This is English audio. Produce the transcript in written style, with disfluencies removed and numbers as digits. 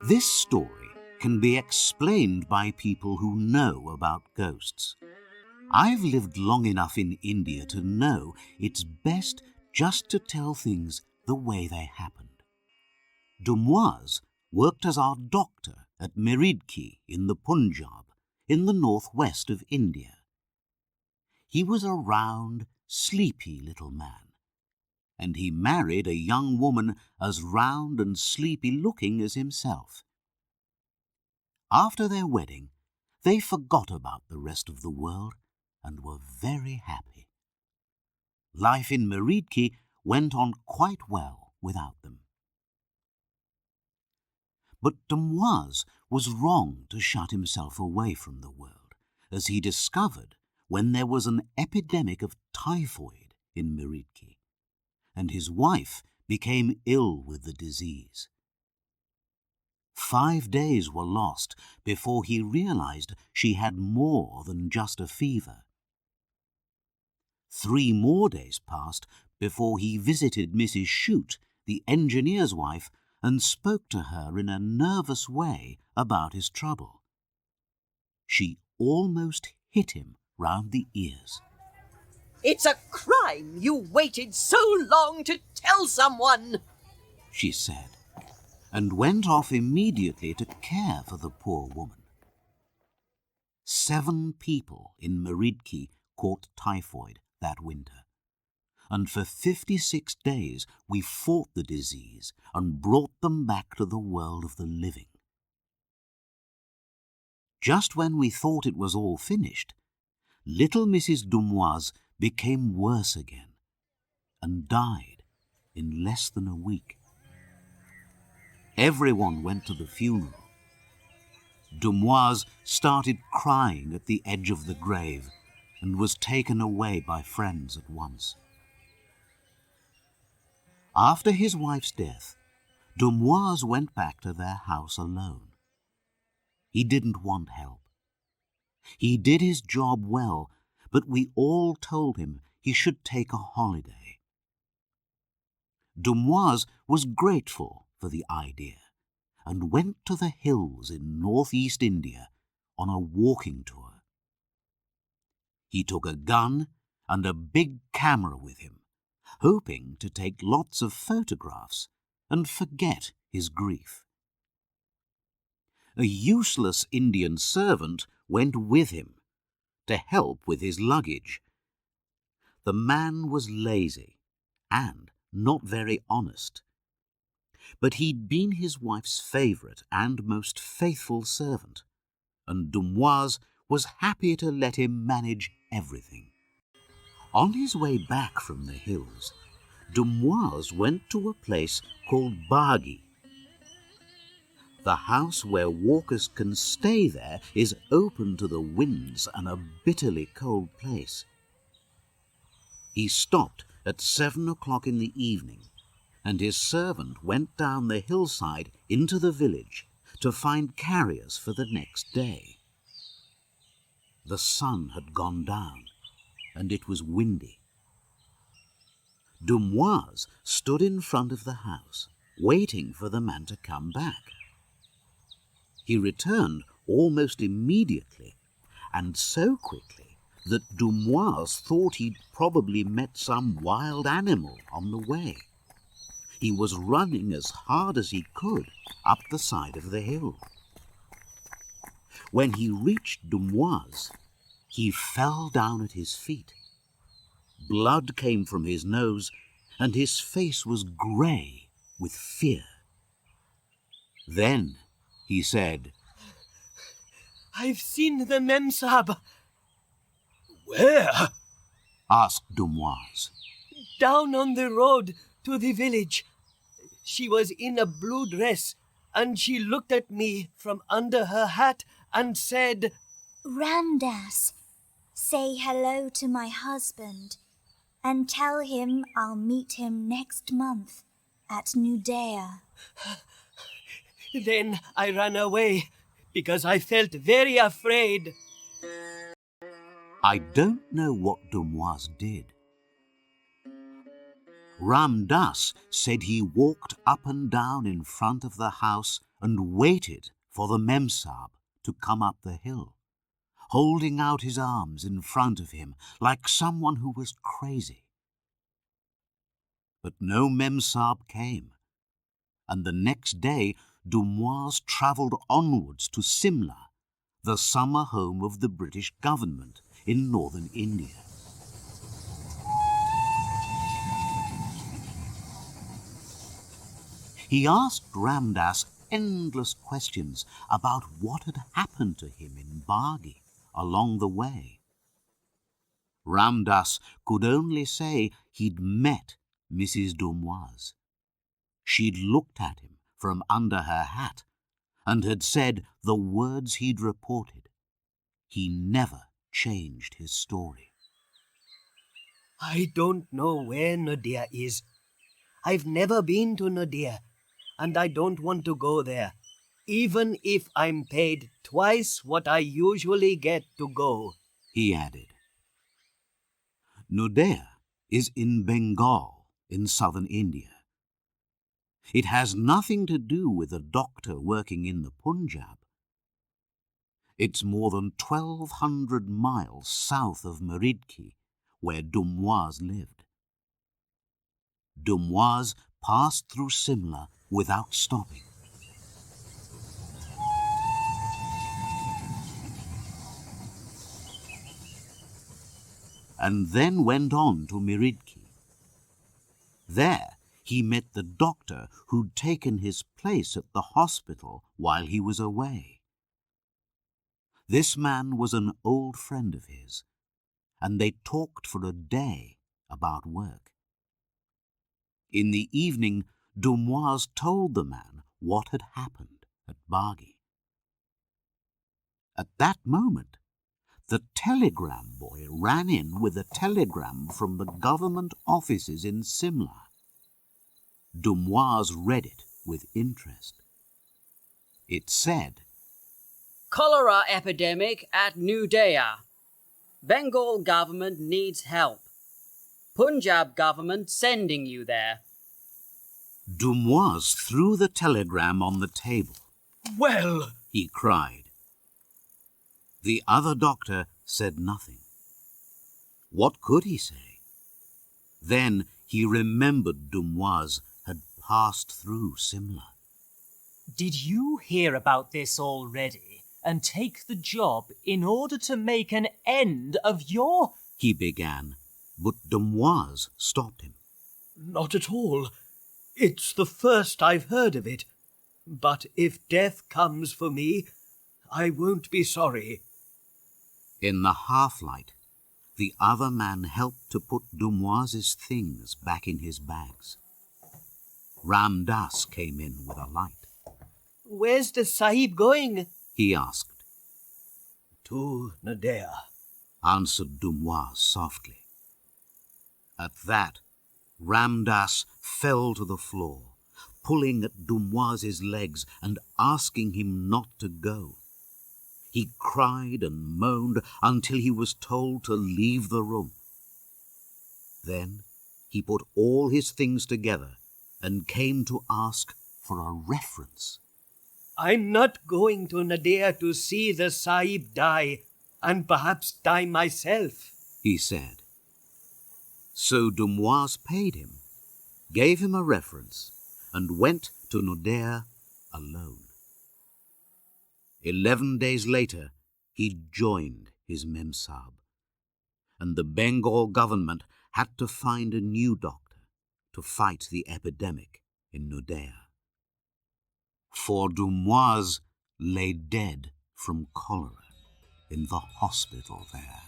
This story can be explained by people who know about ghosts. I've lived long enough in India to know it's best just to tell things the way they happened. Dumoise worked as our doctor at Meridki in the Punjab, in the northwest of India. He was a round, sleepy little man, and he married a young woman as round and sleepy-looking as himself. After their wedding, they forgot about the rest of the world and were very happy. Life in Meridki went on quite well without them. But Dumoise was wrong to shut himself away from the world, as he discovered when there was an epidemic of typhoid in Meridki, and his wife became ill with the disease. 5 days were lost before he realized she had more than just a fever. 3 more days passed before he visited Mrs. Shute, the engineer's wife, and spoke to her in a nervous way about his trouble. She almost hit him round the ears. "It's a crime you waited so long to tell someone," she said, and went off immediately to care for the poor woman. 7 people in Meridki caught typhoid that winter, and for 56 days we fought the disease and brought them back to the world of the living. Just when we thought it was all finished, little Mrs. Dumoise became worse again and died in less than a week. Everyone went to the funeral. Dumoise started crying at the edge of the grave and was taken away by friends at once. After his wife's death, Dumoise went back to their house alone. He didn't want help. He did his job well, but we all told him he should take a holiday. Dumoise was grateful for the idea and went to the hills in northeast India on a walking tour. He took a gun and a big camera with him, hoping to take lots of photographs and forget his grief. A useless Indian servant went with him to help with his luggage. The man was lazy and not very honest, but he'd been his wife's favourite and most faithful servant, and Dumoise was happy to let him manage everything. On his way back from the hills, Dumoise went to a place called Bagi. The house where walkers can stay there is open to the winds and a bitterly cold place. He stopped at 7 o'clock in the evening, and his servant went down the hillside into the village to find carriers for the next day. The sun had gone down, and it was windy. Dumoise stood in front of the house, waiting for the man to come back. He returned almost immediately, and so quickly that Dumoise thought he'd probably met some wild animal on the way. He was running as hard as he could up the side of the hill. When he reached Dumoise, he fell down at his feet. Blood came from his nose, and his face was grey with fear. Then he said, "I've seen the Mem Sahib." "Where?" asked Dumoise. "Down on the road to the village. She was in a blue dress, and she looked at me from under her hat and said, 'Ramdas, say hello to my husband and tell him I'll meet him next month at Nudea.' Then I ran away because I felt very afraid." I don't know what Dumoise did. Ram Das said he walked up and down in front of the house and waited for the Memsahib to come up the hill, holding out his arms in front of him like someone who was crazy. But no Memsahib came, and the next day Dumoise travelled onwards to Simla, the summer home of the British government in northern India. He asked Ram Das endless questions about what had happened to him in Bargi along the way. Ram Das could only say he'd met Mrs. Dumoise. She'd looked at him from under her hat and had said the words he'd reported. He never changed his story. I don't know where Nadia is. I've never been to Nadia, and I don't want to go there, even if I'm paid twice what I usually get to go, he added. Nadia is in Bengal, in southern India. It has nothing to do with a doctor working in the Punjab. It's more than 1,200 miles south of Meridki, where Dumoise lived. Dumoise passed through Simla without stopping. And then went on to Meridki. There he met the doctor who'd taken his place at the hospital while he was away. This man was an old friend of his, and they talked for a day about work. In the evening, Dumoise told the man what had happened at Bargi. At that moment, the telegram boy ran in with a telegram from the government offices in Simla. Dumoise read it with interest. It said, "Cholera epidemic at New Delhi. Bengal government needs help. Punjab government sending you there." Dumoise threw the telegram on the table. Well, He cried. The other doctor said nothing. What could he say? Then he remembered Dumoise had passed through Simla. Did you hear about this already and take the job in order to make an end of your... He began, but Dumoise stopped him. not at all. It's the first I've heard of it. But if death comes for me, I won't be sorry. In the half-light, the other man helped to put Dumoise's things back in his bags. Ram Das came in with a light. Where's the Sahib going? He asked. To Nadia, Answered Dumoise softly. At that, Ram Das fell to the floor, pulling at Dumoise's legs and asking him not to go. He cried and moaned until he was told to leave the room. Then he put all his things together and came to ask for a reference. I'm not going to Nadia to see the Sahib die, and perhaps die myself, he said. So Dumoise paid him, gave him a reference, and went to Nadia alone. 11 days later, he joined his Memsahib, and the Bengal government had to find a new doctor to fight the epidemic in Nadia. For Dumoise lay dead from cholera in the hospital there.